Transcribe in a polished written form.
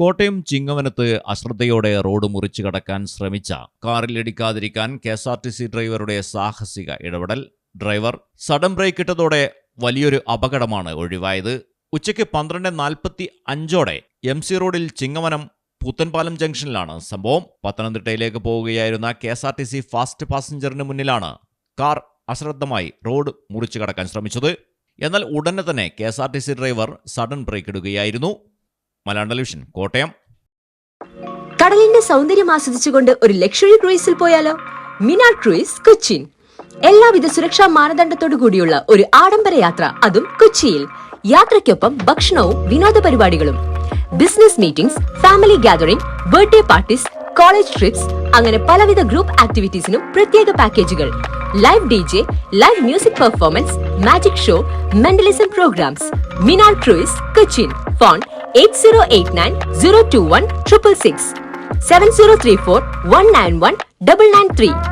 Kottayam ചിങ്ങവനത്ത് അശ്രദ്ധയോടെ road മുറിച്ചു കടക്കാൻ ശ്രമിച്ച കാറിലിടിക്കാതിരിക്കാൻ KSRTC ഡ്രൈവറുടെ സാഹസിക ഇടപെടൽ. ഡ്രൈവർ സഡൻ ബ്രേക്ക് ഇട്ടതോടെ വലിയൊരു അപകടമാണ് ഒഴിവായത്. ഉച്ചയ്ക്ക് 12:45 MC റോഡിൽ ചിങ്ങവനം പുത്തൻപാലം ജംഗ്ഷനിലാണ് സംഭവം. പത്തനംതിട്ടയിലേക്ക് പോവുകയായിരുന്ന KSRTC ഫാസ്റ്റ് പാസഞ്ചറിന് മുന്നിലാണ് കാർ അശ്രദ്ധമായി റോഡ് മുറിച്ചു കടക്കാൻ ശ്രമിച്ചത്. എന്നാൽ ഉടനെ തന്നെ KSRTC ഡ്രൈവർ സഡൻ ബ്രേക്ക് ഇടുകയായിരുന്നു. മലയാളം ടെലിവിഷൻ, കോട്ടയം. കടലിന്റെ സൗന്ദര്യം ആസ്വദിച്ചുകൊണ്ട് ഒരു ലക്ഷറി ക്രൂയിസിൽ പോയാലോ? മിനാർ ക്രൂയിസ്, കൊച്ചിൻ. എല്ലാവിധ സുരക്ഷാ മാനദണ്ഡത്തോടു കൂടിയുള്ള ഒരു ആഡംബര യാത്ര, അതും കൊച്ചിയിൽ. യാത്രയ്ക്കൊപ്പം ഭക്ഷണവും വിനോദ പരിപാടികളും, business meetings, family gathering, birthday parties, college trips, അങ്ങനെ പലവിധ ഗ്രൂപ്പ് ആക്ടിവിറ്റീസിനും പ്രത്യേക പാക്കേജുകൾ. Live DJ, live music performance, magic show, mentalism programs. Minar cruise, Cochin. Phone 8089 021 666 7034 191 993.